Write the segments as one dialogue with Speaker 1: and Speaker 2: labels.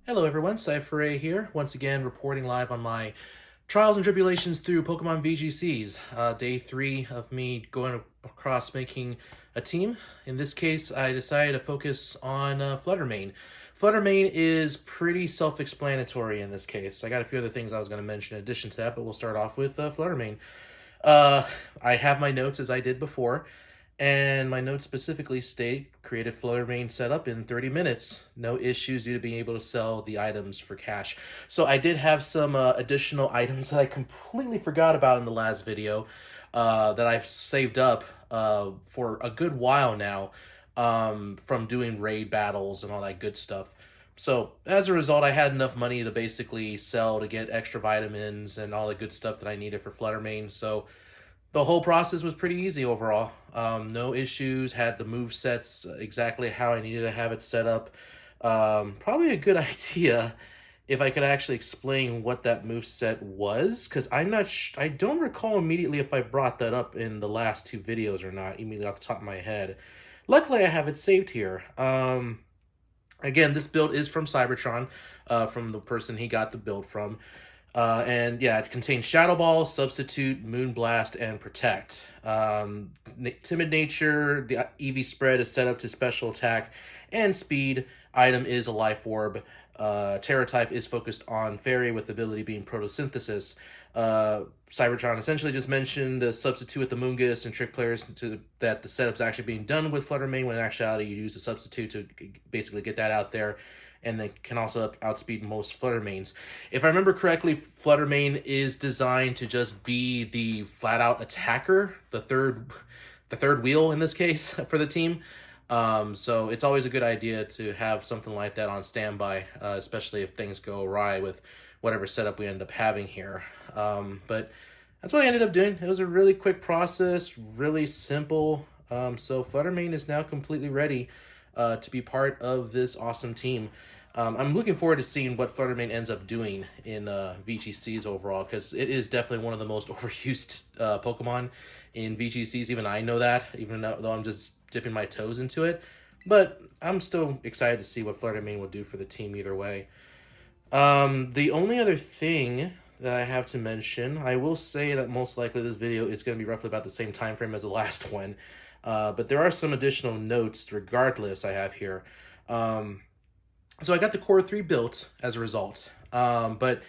Speaker 1: Hello everyone, Cypher here, once again reporting live on my trials and tribulations through Pokemon VGCs. Day 3 of me going across making a team. In this case, I decided to focus on Flutter Mane. Flutter Mane is pretty self-explanatory in this case. I got a few other things I was going to mention in addition to that, but we'll start off with Flutter Mane. I have my notes as I did before. And my notes specifically state created Flutter Mane setup in 30 minutes. No issues due to being able to sell the items for cash. So I did have some additional items that I completely forgot about in the last video that I've saved up for a good while now from doing raid battles and all that good stuff. So as a result, I had enough money to basically sell to get extra vitamins and all the good stuff that I needed for Flutter Mane. So the whole process was pretty easy overall. No issues, had the move sets exactly how I needed to have it set up. Probably a good idea if I could actually explain what that move set was, because I don't recall immediately if I brought that up in the last two videos or not, immediately off the top of my head. Luckily, I have it saved here. Again, this build is from Cybertron, from the person he got the build from. And yeah, it contains Shadow Ball, Substitute, Moonblast, and Protect. Timid Nature, the EV spread is set up to Special Attack and Speed. Item is a Life Orb. Terra type is focused on Fairy with ability being Photosynthesis. Cybertron essentially just mentioned the Substitute with the Moongus and trick players that the setup's actually being done with Flutter Mane, when in actuality you use the Substitute to basically get that out there, and they can also outspeed most Flutter Manes. If I remember correctly, Flutter Mane is designed to just be the flat-out attacker, the third wheel in this case for the team. So it's always a good idea to have something like that on standby, especially if things go awry with whatever setup we end up having here. But that's what I ended up doing. It was a really quick process, really simple. So Flutter Mane is now completely ready to be part of this awesome team. I'm looking forward to seeing what Flutter Mane ends up doing in VGCs overall, because it is definitely one of the most overused Pokemon in VGCs. Even I know that, even though I'm just dipping my toes into it. But I'm still excited to see what Flutter Mane will do for the team either way. The only other thing that I have to mention, I will say that most likely this video is going to be roughly about the same time frame as the last one. But there are some additional notes regardless I have here. So I got the Core 3 built as a result. But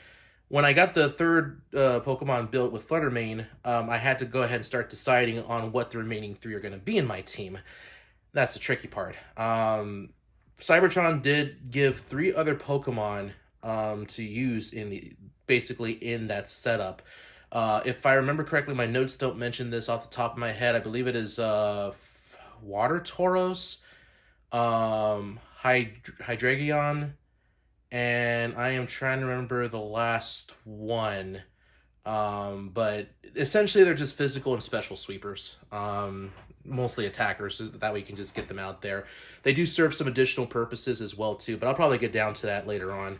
Speaker 1: when I got the third Pokemon built with Flutter Mane, I had to go ahead and start deciding on what the remaining three are going to be in my team. That's the tricky part. Cybertron did give 3 other Pokemon to use basically in that setup. If I remember correctly, my notes don't mention this off the top of my head. I believe it is Water Tauros, Hydreigon, and I am trying to remember the last one. But essentially they're just physical and special sweepers. Mostly attackers, so that way you can just get them out there. They do serve some additional purposes as well too, but I'll probably get down to that later on.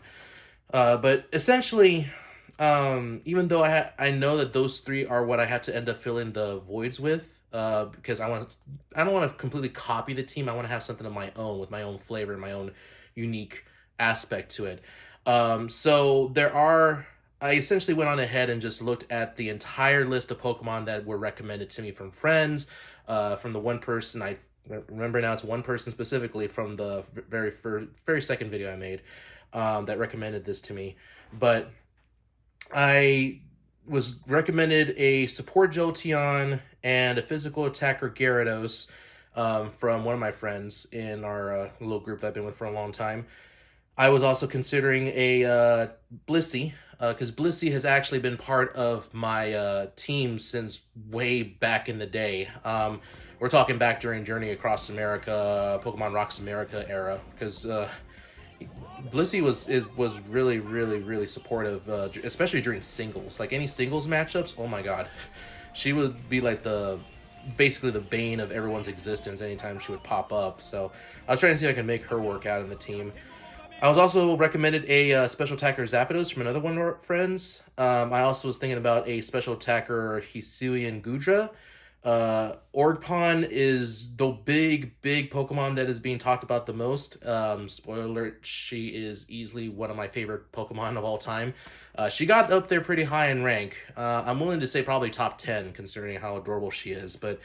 Speaker 1: But essentially, even though I know that those 3 are what I had to end up filling the voids with, because I don't want to completely copy the team. I want to have something of my own, with my own flavor and my own unique aspect to it. So I essentially went on ahead and just looked at the entire list of Pokemon that were recommended to me from friends, from the one person I remember now, it's one person specifically from the very second video I made, that recommended this to me. But I was recommended a support Jolteon and a physical attacker Gyarados from one of my friends in our little group that I've been with for a long time. I was also considering a Blissey, because Blissey has actually been part of my team since way back in the day. We're talking back during Journey Across America, Pokemon Rocks America era, because Blissey was really, really, really supportive, especially during singles. Like any singles matchups, oh my god. She would be like basically the bane of everyone's existence anytime she would pop up. So I was trying to see if I could make her work out in the team. I was also recommended a special attacker Zapdos from another one of our friends. I also was thinking about a special attacker Hisuian Gudra. Orgpon is the big Pokemon that is being talked about the most. Spoiler alert, she is easily one of my favorite Pokemon of all time. She got up there pretty high in rank. I'm willing to say probably top 10, considering how adorable she is. But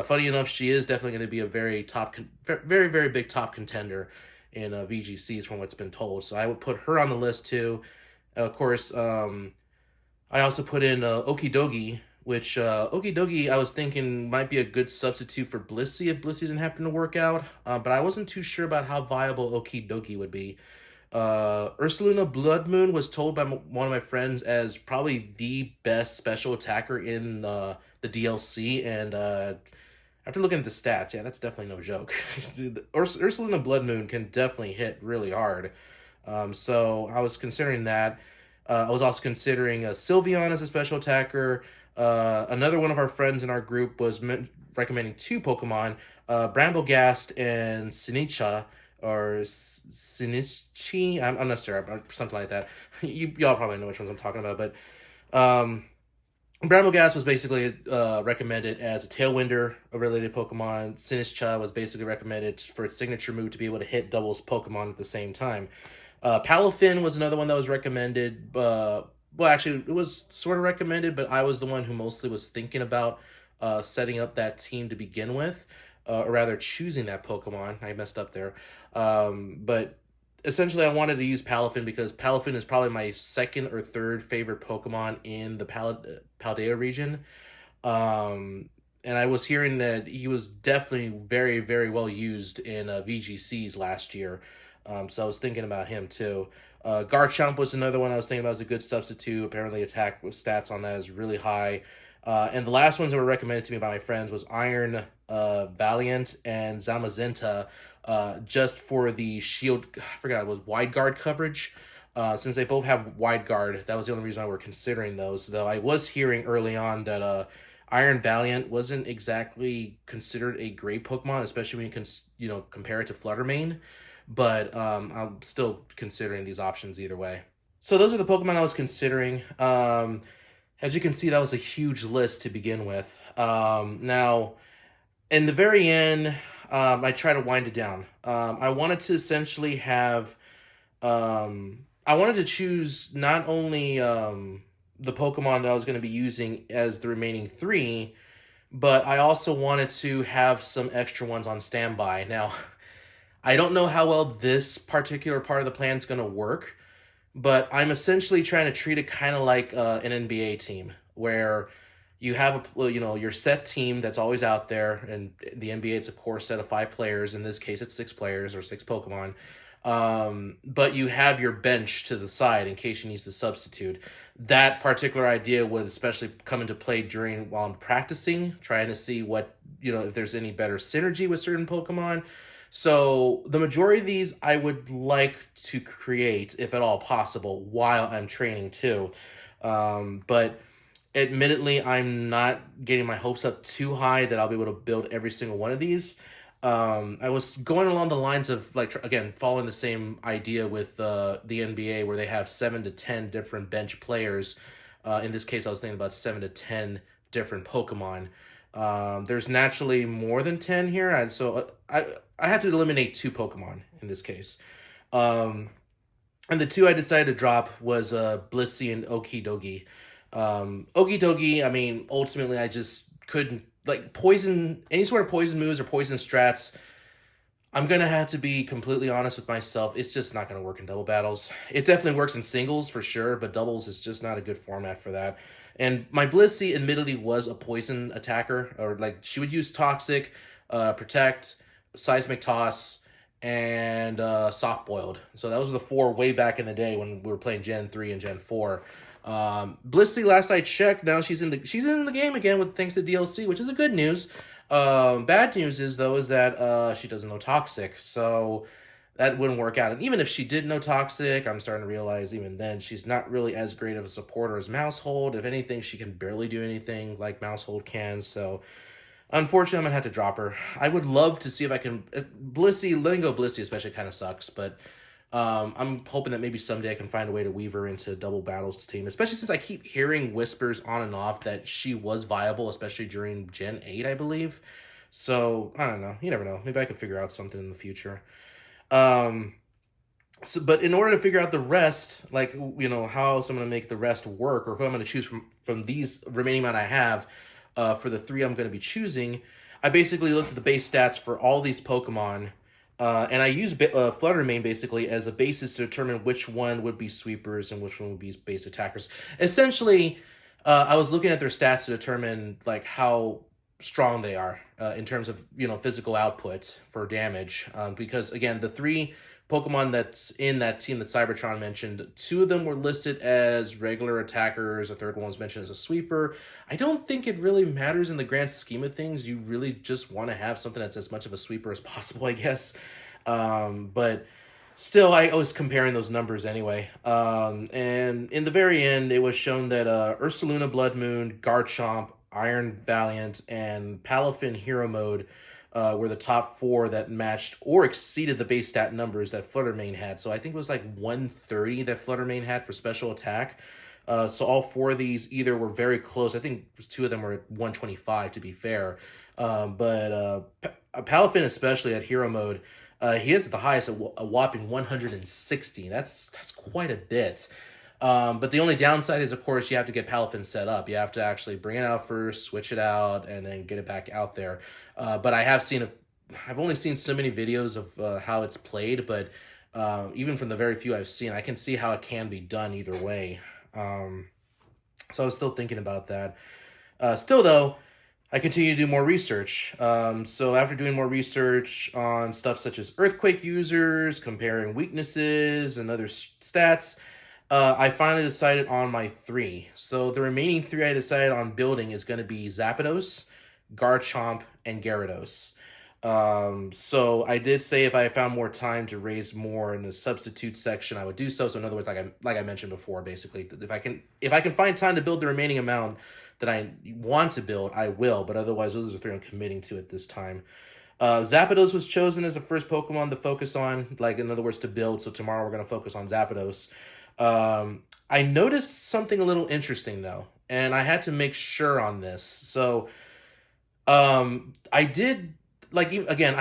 Speaker 1: funny enough, she is definitely going to be a very big top contender in VGCs from what's been told. So I would put her on the list too. Of course, I also put in Okidogi, which Okidogi I was thinking might be a good substitute for Blissey if Blissey didn't happen to work out. But I wasn't too sure about how viable Okidogi would be. Ursaluna Blood Moon was told by one of my friends as probably the best special attacker in the DLC, and after looking at the stats, yeah, that's definitely no joke. Ursaluna Blood Moon can definitely hit really hard. So I was considering that. I was also considering Sylveon as a special attacker. Another one of our friends in our group was recommending two Pokemon, Bramblegast and Sinistcha, or Sinistchi. I'm not sure, something like that. Y'all probably know which ones I'm talking about, but Bramblegast was basically recommended as a Tailwinder, a related Pokemon. Sinistcha was basically recommended for its signature move to be able to hit doubles Pokemon at the same time. Palafin was another one that was recommended. Well, actually, it was sort of recommended, but I was the one who mostly was thinking about setting up that team to begin with, or rather choosing that Pokemon. I messed up there. But essentially, I wanted to use Palafin because Palafin is probably my second or third favorite Pokemon in the Paldea region. And I was hearing that he was definitely very well used in VGCs last year. So I was thinking about him too. Garchomp was another one I was thinking about as a good substitute. Apparently attack stats on that is really high. And the last ones that were recommended to me by my friends was Iron Valiant and Zamazenta, just for the shield, I forgot, it was wide guard coverage. Since they both have wide guard, that was the only reason why we're considering those. Though I was hearing early on that Iron Valiant wasn't exactly considered a great Pokemon, especially when you compare it to Flutter Mane. But I'm still considering these options either way. So those are the Pokemon I was considering. As you can see, that was a huge list to begin with. Now, in the very end, I try to wind it down. I wanted to essentially have... I wanted to choose not only the Pokemon that I was going to be using as the remaining three, but I also wanted to have some extra ones on standby. Now, I don't know how well this particular part of the plan is going to work, but I'm essentially trying to treat it kind of like an NBA team, where you have your set team that's always out there, and the NBA it's a core set of 5 players. In this case, it's 6 players or 6 Pokemon. But you have your bench to the side in case you need to substitute. That particular idea would especially come into play while I'm practicing, trying to see what if there's any better synergy with certain Pokemon. So the majority of these I would like to create, if at all possible, while I'm training too. But admittedly, I'm not getting my hopes up too high that I'll be able to build every single one of these. I was going along the lines of, again, following the same idea with the NBA, where they have 7 to 10 different bench players. In this case, I was thinking about 7 to 10 different Pokemon. There's naturally more than 10 here, so I had to eliminate 2 Pokemon in this case. And the 2 I decided to drop was Blissey and Okidogi. Okidogi, I mean, ultimately I just couldn't, poison, any sort of poison moves or poison strats, I'm going to have to be completely honest with myself. It's just not going to work in double battles. It definitely works in singles for sure, but doubles is just not a good format for that. And my Blissey admittedly was a poison attacker, or she would use Toxic, Protect, Seismic Toss, and Soft Boiled. So those were the 4 way back in the day when we were playing Gen 3 and Gen 4. Blissey, last I checked, now she's in the game again with thanks to DLC, which is a good news. Bad news is that she doesn't know Toxic, so that wouldn't work out. And even if she did know Toxic, I'm starting to realize even then she's not really as great of a supporter as Mousehold. If anything, she can barely do anything like Mousehold can. So unfortunately, I'm gonna have to drop her. I would love to see if I can Blissey, letting go Blissey especially kind of sucks, but I'm hoping that maybe someday I can find a way to weave her into Double Battles team, especially since I keep hearing whispers on and off that she was viable, especially during Gen 8, I believe. So, I don't know. You never know. Maybe I could figure out something in the future. Um, but in order to figure out the rest, like, how else I'm going to make the rest work, or who I'm going to choose from these remaining amount I have, for the 3 I'm going to be choosing, I basically looked at the base stats for all these Pokemon, and I use Flutter Mane basically as a basis to determine which one would be sweepers and which one would be base attackers. Essentially, I was looking at their stats to determine like how strong they are in terms of physical output for damage. Because again, the 3 Pokemon that's in that team that Cybertron mentioned, 2 of them were listed as regular attackers. A third one was mentioned as a sweeper. I don't think it really matters in the grand scheme of things. You really just want to have something that's as much of a sweeper as possible, I guess. But still, I was comparing those numbers anyway. And in the very end, it was shown that Ursaluna Blood Moon, Garchomp, Iron Valiant, and Palafin Hero Mode were the top 4 that matched or exceeded the base stat numbers that Flutter Mane had. So I think it was like 130 that Flutter Mane had for special attack. So all 4 of these either were very close. I think 2 of them were at 125 to be fair. But Palafin, especially at Hero Mode, he is the highest at a whopping 160. That's quite a bit. But the only downside is, of course, you have to get Palafin set up. You have to actually bring it out first, switch it out, and then get it back out there. But I've only seen so many videos of how it's played, but even from the very few I've seen, I can see how it can be done either way. So I was still thinking about that. Still, though, I continue to do more research. So after doing more research on stuff such as Earthquake users, comparing weaknesses and other stats, I finally decided on my 3. So the remaining 3 I decided on building is going to be Zapdos, Garchomp, and Gyarados. So I did say if I found more time to raise more in the substitute section, I would do so. So in other words, like I mentioned before, basically, if I can find time to build the remaining amount that I want to build, I will. But otherwise, those are 3 I'm committing to at this time. Zapdos was chosen as the first Pokemon to focus on, like in other words, to build. So tomorrow we're going to focus on Zapdos. I noticed something a little interesting though, and I had to make sure on this. So, I did again.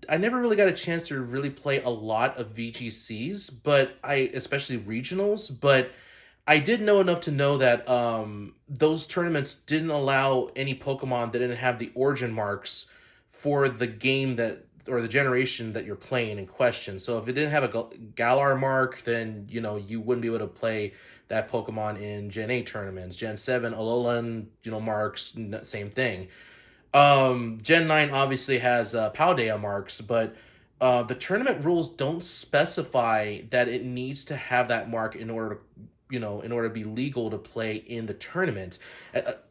Speaker 1: I never really got a chance to really play a lot of VGCs, but especially regionals. But I did know enough to know that those tournaments didn't allow any Pokemon that didn't have the origin marks for the game or the generation that you're playing in question. So if it didn't have a Galar mark, then, you wouldn't be able to play that Pokemon in Gen 8 tournaments. Gen 7, Alolan, marks, same thing. Gen 9 obviously has Paldea marks, but the tournament rules don't specify that it needs to have that mark in order to be legal to play in the tournament.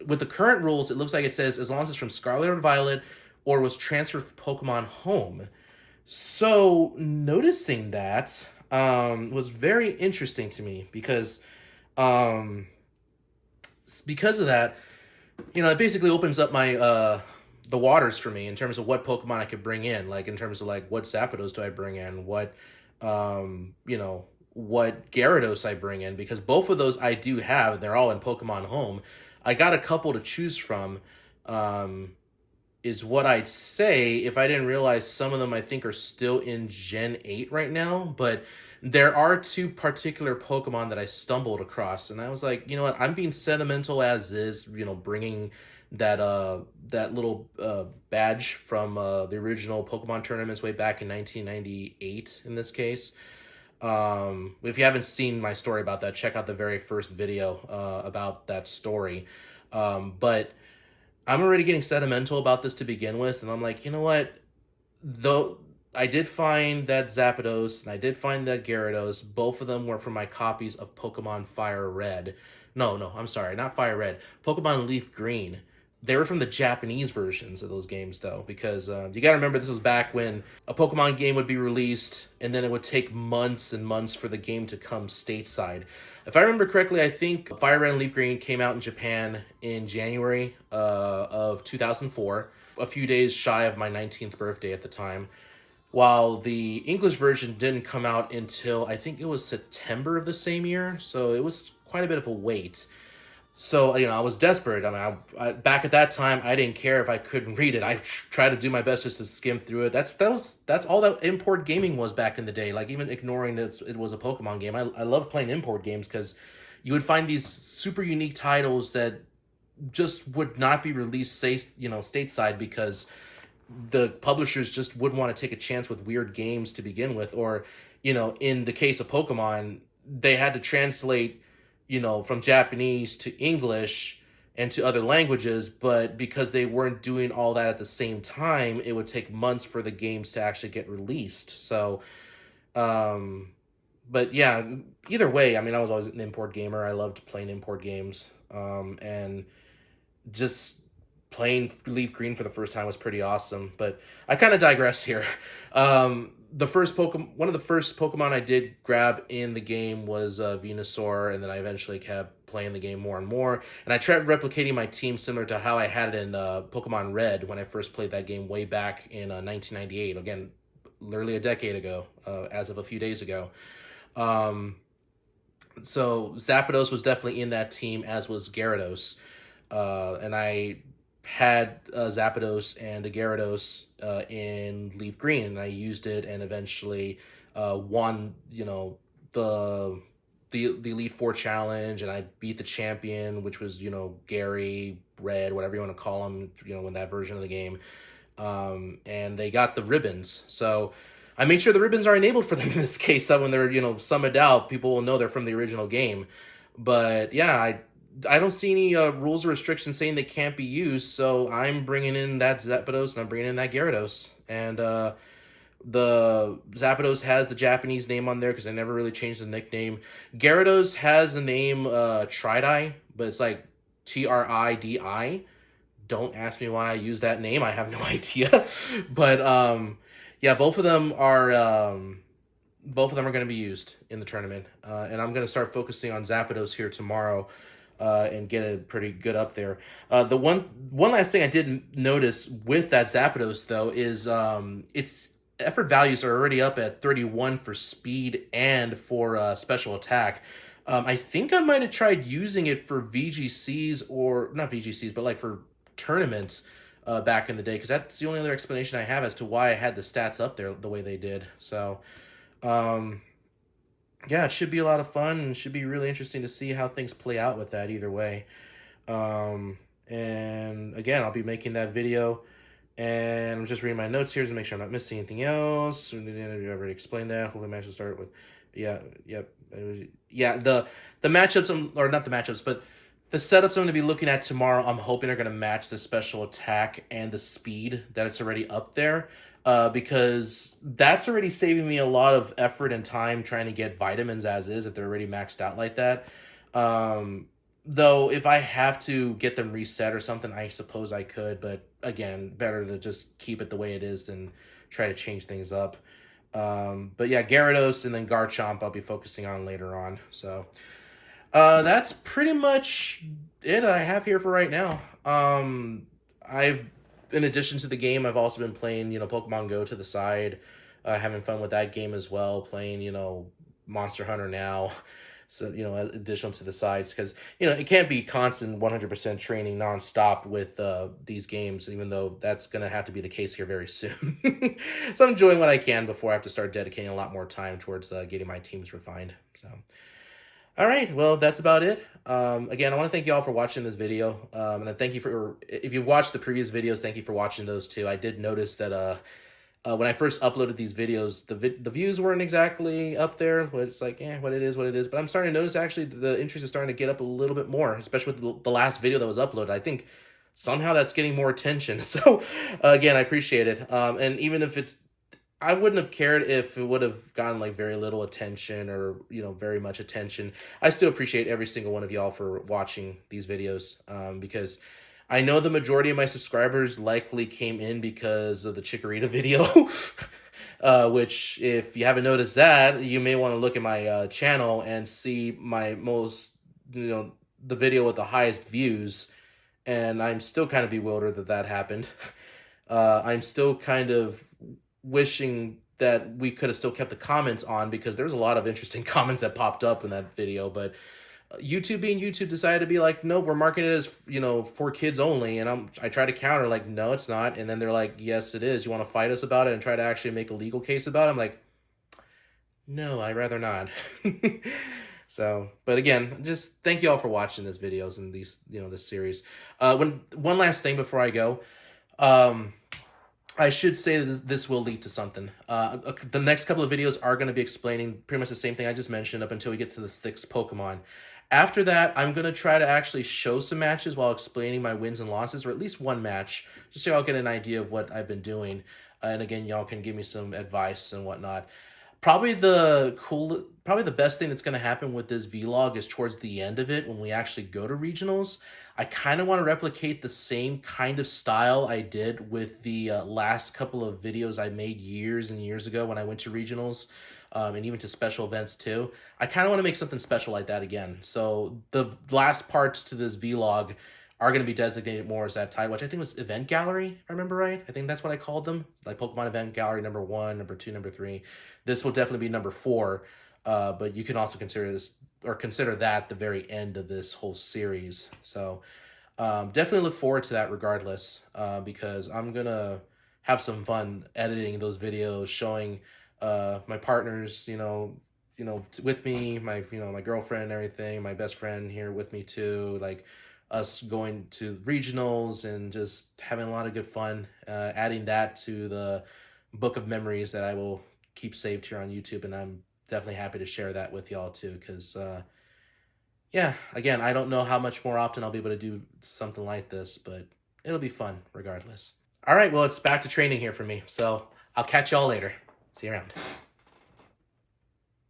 Speaker 1: With the current rules, it looks like it says as long as it's from Scarlet or Violet, or was transferred Pokemon home. So noticing that was very interesting to me because of that, it basically opens up my the waters for me in terms of what Pokemon I could bring in, like in terms of like what Zapdos do I bring in, what Gyarados I bring in, because both of those I do have, and they're all in Pokemon Home. I got a couple to choose from. Is what I'd say if I didn't realize some of them I think are still in Gen 8 right now, but there are 2 particular Pokemon that I stumbled across, and I was like, you know what, I'm being sentimental as is, bringing that little badge from the original Pokemon tournaments way back in 1998 in this case. If you haven't seen my story about that, check out the very first video about that story. But I'm already getting sentimental about this to begin with, and I'm like, you know what? Though I did find that Zapdos and I did find that Gyarados, both of them were from my copies of Pokemon Fire Red. No, I'm sorry, not Fire Red. Pokemon Leaf Green. They were from the Japanese versions of those games, though, because you gotta remember this was back when a Pokemon game would be released, and then it would take months and months for the game to come stateside. If I remember correctly, I think Fire Red and Leaf Green came out in Japan in January of 2004, a few days shy of my 19th birthday at the time. while the English version didn't come out until I think it was September of the same year. So it was quite a bit of a wait. So, I was desperate. I mean, back at that time, I didn't care if I couldn't read it. I tried to do my best just to skim through it. That's all that import gaming was back in the day. Like, even ignoring that it was a Pokemon game, I love playing import games because you would find these super unique titles that just would not be released, say, stateside, because the publishers just wouldn't want to take a chance with weird games to begin with. Or, in the case of Pokemon, they had to translate, from Japanese to English and to other languages, but because they weren't doing all that at the same time, it would take months for the games to actually get released. So, but yeah, either way, I mean, I was always an import gamer. I loved playing import games. And just playing Leaf Green for the first time was pretty awesome. But I kind of digress here. One of the first Pokemon I did grab in the game was Venusaur, and then I eventually kept playing the game more and more. And I tried replicating my team similar to how I had it in Pokemon Red when I first played that game way back in 1998. Again, literally a decade ago, as of a few days ago. So Zapdos was definitely in that team, as was Gyarados. And I had Zapdos and a Gyarados in Leaf Green, and I used it and eventually won, the Elite Four challenge, and I beat the champion, which was, Gary, Red, whatever you want to call him, in that version of the game. And they got the ribbons. So I made sure the ribbons are enabled for them in this case. So when they're, summoned out, people will know they're from the original game. But yeah, I don't see any rules or restrictions saying they can't be used, so I'm bringing in that Zapdos and I'm bringing in that Gyarados. And the Zapdos has the Japanese name on there because I never really changed the nickname. Gyarados has the name Tridai, but it's like Tridi. Don't ask me why I use that name. I have no idea. But yeah, both of them are going to be used in the tournament, and I'm going to start focusing on Zapdos here tomorrow. And get it pretty good up there. The one last thing I did notice with that Zapdos, though, is its effort values are already up at 31 for speed and for special attack. I think I might have tried using it for VGCs, or not VGCs, but like for tournaments back in the day, because that's the only other explanation I have as to why I had the stats up there the way they did. So, yeah, it should be a lot of fun, and should be really interesting to see how things play out with that either way. And again, I'll be making that video, and I'm just reading my notes here to make sure I'm not missing anything else. I've already explained that. Hopefully the match will start with, the matchups, or not the matchups, but the setups I'm going to be looking at tomorrow, I'm hoping are going to match the special attack and the speed that it's already up there. Because that's already saving me a lot of effort and time trying to get vitamins as is if they're already maxed out like that. Though if I have to get them reset or something, I suppose I could. But again, better to just keep it the way it is than try to change things up. But yeah, Gyarados and then Garchomp I'll be focusing on later on. So that's pretty much it I have here for right now. In addition to the game, I've also been playing, Pokemon Go to the side, having fun with that game as well, playing, Monster Hunter now, so, additional to the sides, because, it can't be constant 100% training nonstop with these games, even though that's going to have to be the case here very soon. So I'm enjoying what I can before I have to start dedicating a lot more time towards getting my teams refined. So, all right, well, that's about it. Again, I want to thank you all for watching this video. And then thank you for, if you watched the previous videos, thank you for watching those too. I did notice that when I first uploaded these videos, the views weren't exactly up there, but it's like, what it is, what it is. But I'm starting to notice actually the interest is starting to get up a little bit more, especially with the last video that was uploaded. I think somehow that's getting more attention. So again, I appreciate it. And even if I wouldn't have cared if it would have gotten like very little attention or, very much attention. I still appreciate every single one of y'all for watching these videos, because I know the majority of my subscribers likely came in because of the Chikorita video, which if you haven't noticed that, you may want to look at my channel and see my most, the video with the highest views. And I'm still kind of bewildered that happened. I'm still kind of wishing that we could have still kept the comments on, because there was a lot of interesting comments that popped up in that video. But YouTube being YouTube decided to be like, no, we're marketing it as, you know, for kids only. And I try to counter like, no, it's not. And then they're like, yes, it is. You want to fight us about it and try to actually make a legal case about it? I'm like, no, I'd rather not. So, but again, just thank you all for watching these videos and these, you know, this series. One last thing before I go, I should say that this will lead to something. The next couple of videos are going to be explaining pretty much the same thing I just mentioned up until we get to the 6th Pokemon. After that, I'm going to try to actually show some matches while explaining my wins and losses, or at least one match, just so y'all get an idea of what I've been doing. And again, y'all can give me some advice and whatnot. Probably the best thing that's going to happen with this vlog is towards the end of it, when we actually go to regionals. I kind of want to replicate the same kind of style I did with the last couple of videos I made years and years ago when I went to regionals, and even to special events too. I kind of want to make something special like that again. So the last parts to this vlog are going to be designated more as that title, which I think was Event Gallery, if I remember right. I think that's what I called them, like Pokemon Event Gallery number 1, number 2, number 3. This will definitely be number 4, but you can also consider this, or consider that, the very end of this whole series. So definitely look forward to that regardless, because I'm going to have some fun editing those videos, showing my partners, with me, my girlfriend and everything, my best friend here with me too, like us going to regionals and just having a lot of good fun, adding that to the book of memories that I will keep saved here on YouTube. And I'm definitely happy to share that with y'all too, because yeah, again, I don't know how much more often I'll be able to do something like this, but it'll be fun regardless. All right, well, it's back to training here for me, so I'll catch y'all later. See you around.